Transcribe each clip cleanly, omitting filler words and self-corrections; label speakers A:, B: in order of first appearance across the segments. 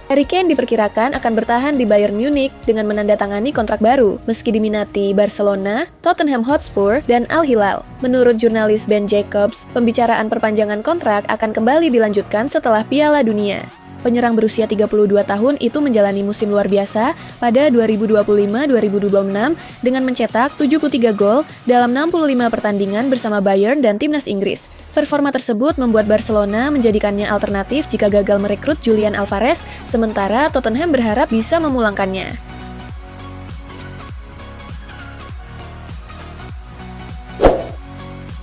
A: Harry Kane diperkirakan akan bertahan di Bayern Munich dengan menandatangani kontrak baru, meski diminati Barcelona, Tottenham Hotspur, dan Al Hilal. Menurut jurnalis Ben Jacobs, pembicaraan perpanjangan kontrak akan kembali dilanjutkan setelah Piala Dunia. Penyerang berusia 32 tahun itu menjalani musim luar biasa pada 2025-2026 dengan mencetak 73 gol dalam 65 pertandingan bersama Bayern dan timnas Inggris. Performa tersebut membuat Barcelona menjadikannya alternatif jika gagal merekrut Julian Alvarez, sementara Tottenham berharap bisa memulangkannya.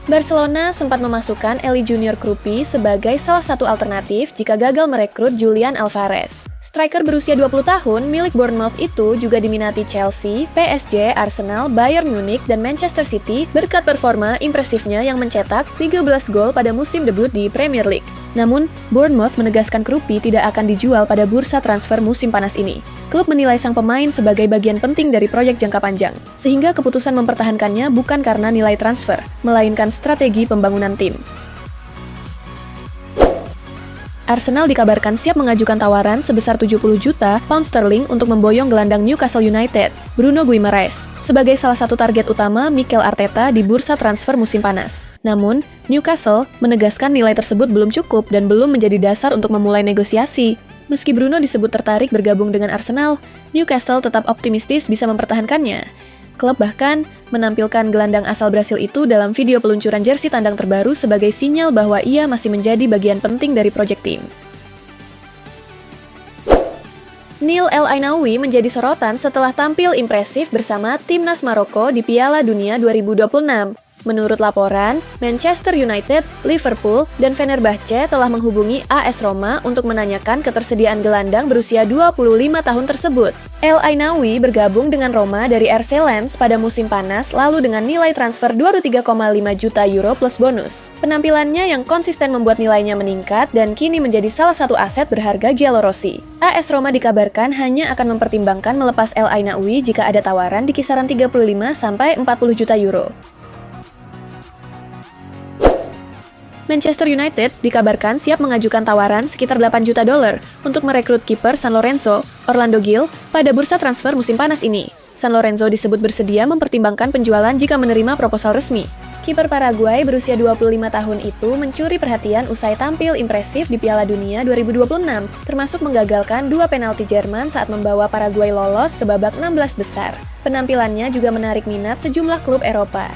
A: Barcelona sempat memasukkan Eli Junior Krupi sebagai salah satu alternatif jika gagal merekrut Julian Alvarez. Striker berusia 20 tahun milik Bournemouth itu juga diminati Chelsea, PSG, Arsenal, Bayern Munich, dan Manchester City berkat performa impresifnya yang mencetak 13 gol pada musim debut di Premier League. Namun, Bournemouth menegaskan Krupi tidak akan dijual pada bursa transfer musim panas ini. Klub menilai sang pemain sebagai bagian penting dari proyek jangka panjang, sehingga keputusan mempertahankannya bukan karena nilai transfer, melainkan strategi pembangunan tim. Arsenal dikabarkan siap mengajukan tawaran sebesar 70 juta pound sterling untuk memboyong gelandang Newcastle United, Bruno Guimaraes, sebagai salah satu target utama Mikel Arteta di bursa transfer musim panas. Namun, Newcastle menegaskan nilai tersebut belum cukup dan belum menjadi dasar untuk memulai negosiasi. Meski Bruno disebut tertarik bergabung dengan Arsenal, Newcastle tetap optimistis bisa mempertahankannya. Klub bahkan menampilkan gelandang asal Brasil itu dalam video peluncuran jersey tandang terbaru sebagai sinyal bahwa ia masih menjadi bagian penting dari proyek tim. Neil El Ainaoui menjadi sorotan setelah tampil impresif bersama timnas Maroko di Piala Dunia 2026. Menurut laporan, Manchester United, Liverpool, dan Fenerbahce telah menghubungi AS Roma untuk menanyakan ketersediaan gelandang berusia 25 tahun tersebut. El Ainaoui bergabung dengan Roma dari RC Lens pada musim panas lalu dengan nilai transfer 23,5 juta euro plus bonus. Penampilannya yang konsisten membuat nilainya meningkat dan kini menjadi salah satu aset berharga Giallorossi. AS Roma dikabarkan hanya akan mempertimbangkan melepas El Ainaoui jika ada tawaran di kisaran 35 sampai 40 juta euro. Manchester United dikabarkan siap mengajukan tawaran sekitar 8 juta dolar untuk merekrut kiper San Lorenzo, Orlando Gil, pada bursa transfer musim panas ini. San Lorenzo disebut bersedia mempertimbangkan penjualan jika menerima proposal resmi. Kiper Paraguay berusia 25 tahun itu mencuri perhatian usai tampil impresif di Piala Dunia 2026, termasuk menggagalkan 2 penalti Jerman saat membawa Paraguay lolos ke babak 16 besar. Penampilannya juga menarik minat sejumlah klub Eropa.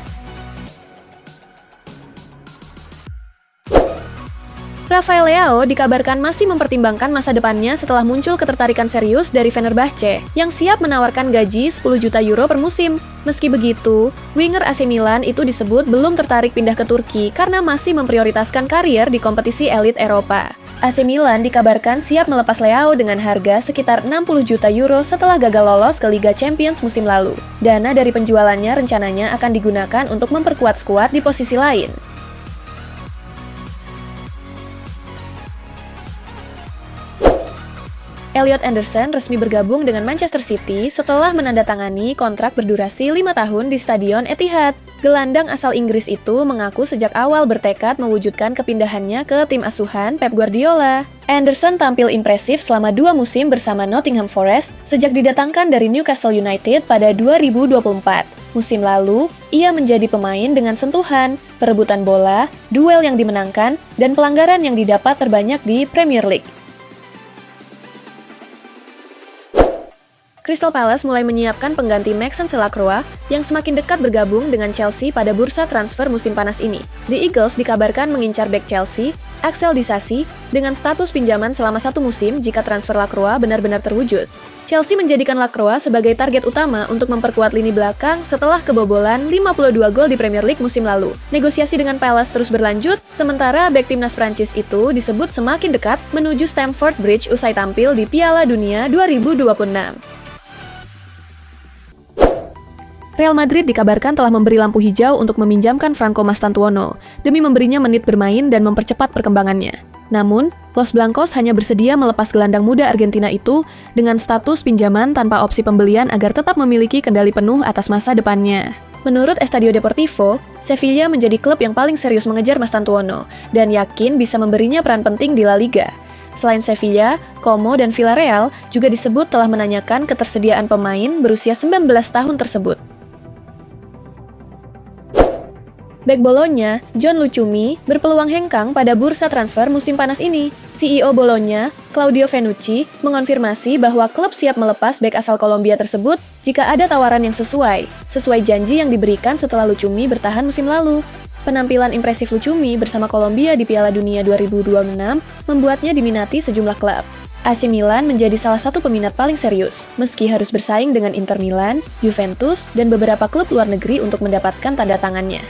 A: Rafael Leao dikabarkan masih mempertimbangkan masa depannya setelah muncul ketertarikan serius dari Fenerbahce yang siap menawarkan gaji 10 juta euro per musim. Meski begitu, winger AC Milan itu disebut belum tertarik pindah ke Turki karena masih memprioritaskan karier di kompetisi elit Eropa. AC Milan dikabarkan siap melepas Leao dengan harga sekitar 60 juta euro setelah gagal lolos ke Liga Champions musim lalu. Dana dari penjualannya rencananya akan digunakan untuk memperkuat skuad di posisi lain. Elliot Anderson resmi bergabung dengan Manchester City setelah menandatangani kontrak berdurasi 5 tahun di Stadion Etihad. Gelandang asal Inggris itu mengaku sejak awal bertekad mewujudkan kepindahannya ke tim asuhan Pep Guardiola. Anderson tampil impresif selama 2 musim bersama Nottingham Forest sejak didatangkan dari Newcastle United pada 2024. Musim lalu, ia menjadi pemain dengan sentuhan, perebutan bola, duel yang dimenangkan, dan pelanggaran yang didapat terbanyak di Premier League. Crystal Palace mulai menyiapkan pengganti Maxence Lacroix yang semakin dekat bergabung dengan Chelsea pada bursa transfer musim panas ini. The Eagles dikabarkan mengincar bek Chelsea, Axel Disasi, dengan status pinjaman selama 1 musim jika transfer Lacroix benar-benar terwujud. Chelsea menjadikan Lacroix sebagai target utama untuk memperkuat lini belakang setelah kebobolan 52 gol di Premier League musim lalu. Negosiasi dengan Palace terus berlanjut, sementara bek timnas Prancis itu disebut semakin dekat menuju Stamford Bridge usai tampil di Piala Dunia 2026. Real Madrid dikabarkan telah memberi lampu hijau untuk meminjamkan Franco Mastantuono demi memberinya menit bermain dan mempercepat perkembangannya. Namun, Los Blancos hanya bersedia melepas gelandang muda Argentina itu dengan status pinjaman tanpa opsi pembelian agar tetap memiliki kendali penuh atas masa depannya. Menurut Estadio Deportivo, Sevilla menjadi klub yang paling serius mengejar Mastantuono dan yakin bisa memberinya peran penting di La Liga. Selain Sevilla, Como, dan Villarreal juga disebut telah menanyakan ketersediaan pemain berusia 19 tahun tersebut. Bek Bologna, John Lucumi, berpeluang hengkang pada bursa transfer musim panas ini. CEO Bologna, Claudio Fenucci, mengonfirmasi bahwa klub siap melepas bek asal Kolombia tersebut jika ada tawaran yang sesuai janji yang diberikan setelah Lucumi bertahan musim lalu. Penampilan impresif Lucumi bersama Kolombia di Piala Dunia 2026 membuatnya diminati sejumlah klub. AC Milan menjadi salah satu peminat paling serius, meski harus bersaing dengan Inter Milan, Juventus, dan beberapa klub luar negeri untuk mendapatkan tanda tangannya.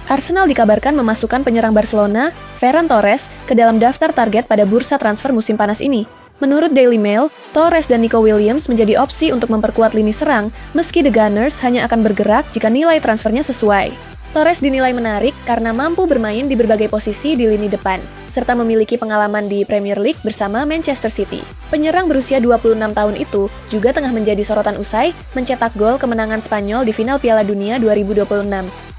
A: Arsenal dikabarkan memasukkan penyerang Barcelona, Ferran Torres, ke dalam daftar target pada bursa transfer musim panas ini. Menurut Daily Mail, Torres dan Nico Williams menjadi opsi untuk memperkuat lini serang, meski The Gunners hanya akan bergerak jika nilai transfernya sesuai. Torres dinilai menarik karena mampu bermain di berbagai posisi di lini depan, serta memiliki pengalaman di Premier League bersama Manchester City. Penyerang berusia 26 tahun itu juga tengah menjadi sorotan usai mencetak gol kemenangan Spanyol di final Piala Dunia 2026.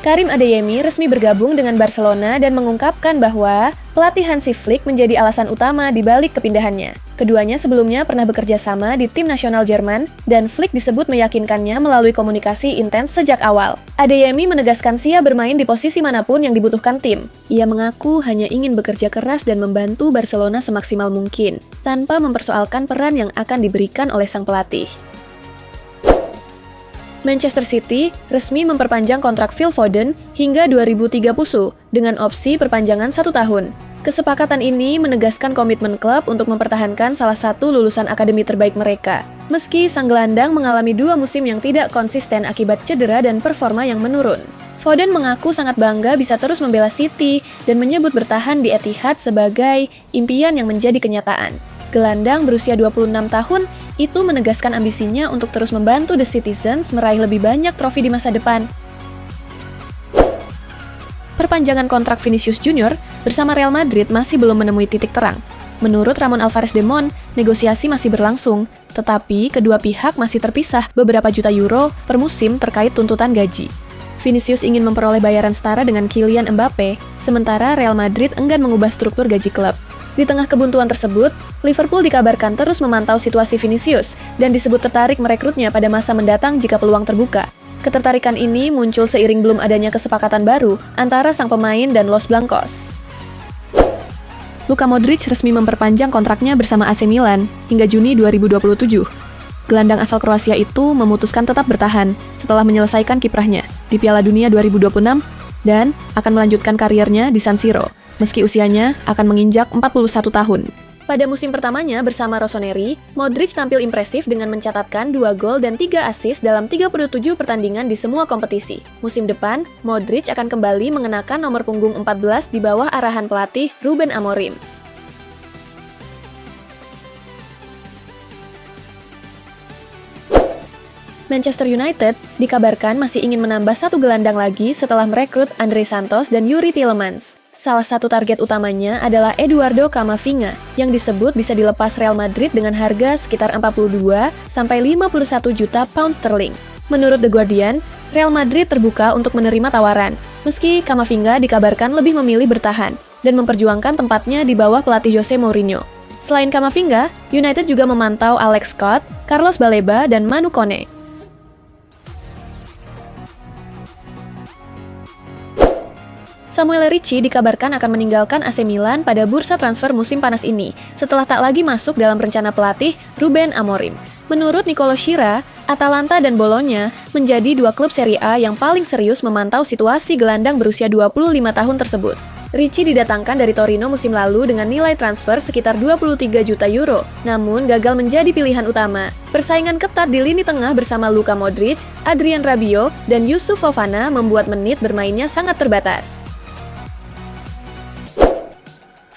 A: Karim Adeyemi resmi bergabung dengan Barcelona dan mengungkapkan bahwa pelatih Hansi Flick menjadi alasan utama di balik kepindahannya. Keduanya sebelumnya pernah bekerja sama di tim nasional Jerman, dan Flick disebut meyakinkannya melalui komunikasi intens sejak awal. Adeyemi menegaskan siap bermain di posisi manapun yang dibutuhkan tim. Ia mengaku hanya ingin bekerja keras dan membantu Barcelona semaksimal mungkin, tanpa mempersoalkan peran yang akan diberikan oleh sang pelatih. Manchester City resmi memperpanjang kontrak Phil Foden hingga 2030 dengan opsi perpanjangan 1 tahun. Kesepakatan ini menegaskan komitmen klub untuk mempertahankan salah satu lulusan akademi terbaik mereka, meski sang gelandang mengalami 2 musim yang tidak konsisten akibat cedera dan performa yang menurun. Foden mengaku sangat bangga bisa terus membela City dan menyebut bertahan di Etihad sebagai impian yang menjadi kenyataan. Gelandang berusia 26 tahun itu menegaskan ambisinya untuk terus membantu The Citizens meraih lebih banyak trofi di masa depan. Perpanjangan kontrak Vinicius Junior bersama Real Madrid masih belum menemui titik terang. Menurut Ramon Alvarez de Mon, negosiasi masih berlangsung, tetapi kedua pihak masih terpisah beberapa juta euro per musim terkait tuntutan gaji. Vinicius ingin memperoleh bayaran setara dengan Kylian Mbappe, sementara Real Madrid enggan mengubah struktur gaji klub. Di tengah kebuntuan tersebut, Liverpool dikabarkan terus memantau situasi Vinicius dan disebut tertarik merekrutnya pada masa mendatang jika peluang terbuka. Ketertarikan ini muncul seiring belum adanya kesepakatan baru antara sang pemain dan Los Blancos. Luka Modric resmi memperpanjang kontraknya bersama AC Milan hingga Juni 2027. Gelandang asal Kroasia itu memutuskan tetap bertahan setelah menyelesaikan kiprahnya di Piala Dunia 2026 dan akan melanjutkan karirnya di San Siro, meski usianya akan menginjak 41 tahun. Pada musim pertamanya bersama Rossoneri, Modric tampil impresif dengan mencatatkan 2 gol dan 3 assist dalam 37 pertandingan di semua kompetisi. Musim depan, Modric akan kembali mengenakan nomor punggung 14 di bawah arahan pelatih Ruben Amorim. Manchester United dikabarkan masih ingin menambah 1 gelandang lagi setelah merekrut Andre Santos dan Yuri Tielemans. Salah satu target utamanya adalah Eduardo Camavinga, yang disebut bisa dilepas Real Madrid dengan harga sekitar 42 sampai 51 juta pound sterling. Menurut The Guardian, Real Madrid terbuka untuk menerima tawaran, meski Camavinga dikabarkan lebih memilih bertahan dan memperjuangkan tempatnya di bawah pelatih Jose Mourinho. Selain Camavinga, United juga memantau Alex Scott, Carlos Baleba, dan Manu Kone. Samuel Ricci dikabarkan akan meninggalkan AC Milan pada bursa transfer musim panas ini, setelah tak lagi masuk dalam rencana pelatih Ruben Amorim. Menurut Nicolo Schira, Atalanta dan Bologna menjadi 2 klub Serie A yang paling serius memantau situasi gelandang berusia 25 tahun tersebut. Ricci didatangkan dari Torino musim lalu dengan nilai transfer sekitar 23 juta euro, namun gagal menjadi pilihan utama. Persaingan ketat di lini tengah bersama Luka Modric, Adrien Rabiot, dan Yusuf Fofana membuat menit bermainnya sangat terbatas.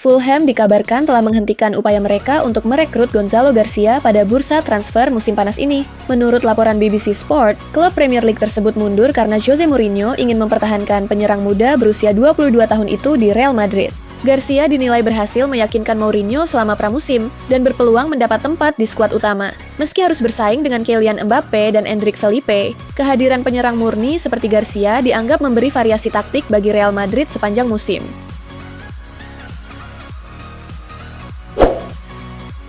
A: Fulham dikabarkan telah menghentikan upaya mereka untuk merekrut Gonzalo Garcia pada bursa transfer musim panas ini. Menurut laporan BBC Sport, klub Premier League tersebut mundur karena Jose Mourinho ingin mempertahankan penyerang muda berusia 22 tahun itu di Real Madrid. Garcia dinilai berhasil meyakinkan Mourinho selama pramusim dan berpeluang mendapat tempat di skuad utama. Meski harus bersaing dengan Kylian Mbappe dan Endrick Felipe, kehadiran penyerang murni seperti Garcia dianggap memberi variasi taktik bagi Real Madrid sepanjang musim.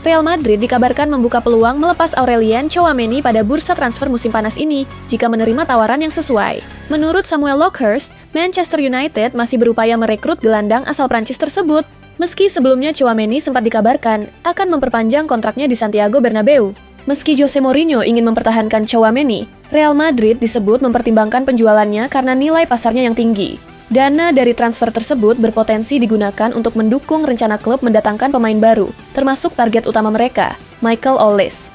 A: Real Madrid dikabarkan membuka peluang melepas Aurelien Tchouaméni pada bursa transfer musim panas ini jika menerima tawaran yang sesuai. Menurut Samuel Lockhurst, Manchester United masih berupaya merekrut gelandang asal Prancis tersebut, meski sebelumnya Tchouaméni sempat dikabarkan akan memperpanjang kontraknya di Santiago Bernabeu. Meski Jose Mourinho ingin mempertahankan Tchouaméni, Real Madrid disebut mempertimbangkan penjualannya karena nilai pasarnya yang tinggi. Dana dari transfer tersebut berpotensi digunakan untuk mendukung rencana klub mendatangkan pemain baru, termasuk target utama mereka, Michael Olise.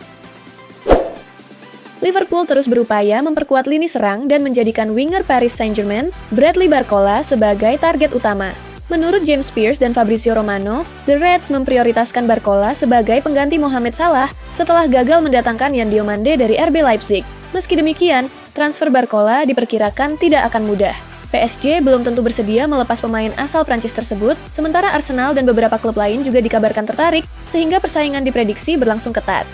A: Liverpool terus berupaya memperkuat lini serang dan menjadikan winger Paris Saint-Germain, Bradley Barcola, sebagai target utama. Menurut James Pearce dan Fabrizio Romano, The Reds memprioritaskan Barcola sebagai pengganti Mohamed Salah setelah gagal mendatangkan Yan Diomande dari RB Leipzig. Meski demikian, transfer Barcola diperkirakan tidak akan mudah. PSG belum tentu bersedia melepas pemain asal Prancis tersebut, sementara Arsenal dan beberapa klub lain juga dikabarkan tertarik, sehingga persaingan diprediksi berlangsung ketat.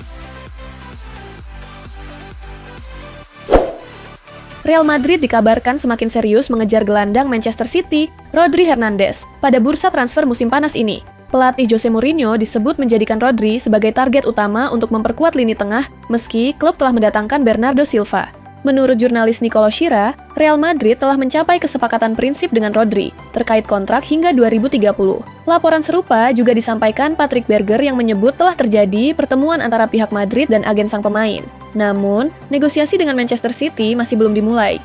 A: Real Madrid dikabarkan semakin serius mengejar gelandang Manchester City, Rodri Hernandez, pada bursa transfer musim panas ini. Pelatih Jose Mourinho disebut menjadikan Rodri sebagai target utama untuk memperkuat lini tengah, meski klub telah mendatangkan Bernardo Silva. Menurut jurnalis Nicolo Schira, Real Madrid telah mencapai kesepakatan prinsip dengan Rodri terkait kontrak hingga 2030. Laporan serupa juga disampaikan Patrick Berger yang menyebut telah terjadi pertemuan antara pihak Madrid dan agen sang pemain. Namun, negosiasi dengan Manchester City masih belum dimulai.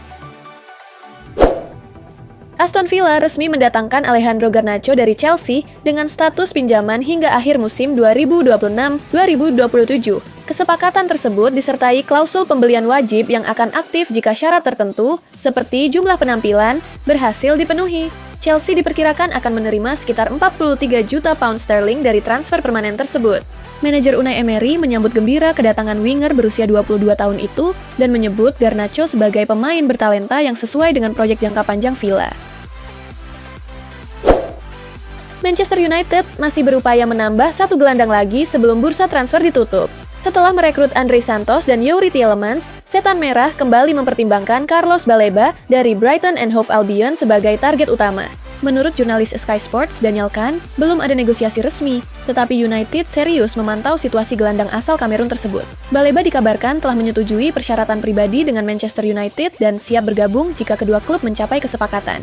A: Aston Villa resmi mendatangkan Alejandro Garnacho dari Chelsea dengan status pinjaman hingga akhir musim 2026-2027. Kesepakatan tersebut disertai klausul pembelian wajib yang akan aktif jika syarat tertentu, seperti jumlah penampilan, berhasil dipenuhi. Chelsea diperkirakan akan menerima sekitar 43 juta pound sterling dari transfer permanen tersebut. Manajer Unai Emery menyambut gembira kedatangan winger berusia 22 tahun itu dan menyebut Garnacho sebagai pemain bertalenta yang sesuai dengan proyek jangka panjang Villa. Manchester United masih berupaya menambah satu gelandang lagi sebelum bursa transfer ditutup. Setelah merekrut Andre Santos dan Youri Tielemans, Setan Merah kembali mempertimbangkan Carlos Baleba dari Brighton and Hove Albion sebagai target utama. Menurut jurnalis Sky Sports Daniel Kahn, belum ada negosiasi resmi, tetapi United serius memantau situasi gelandang asal Kamerun tersebut. Baleba dikabarkan telah menyetujui persyaratan pribadi dengan Manchester United dan siap bergabung jika kedua klub mencapai kesepakatan.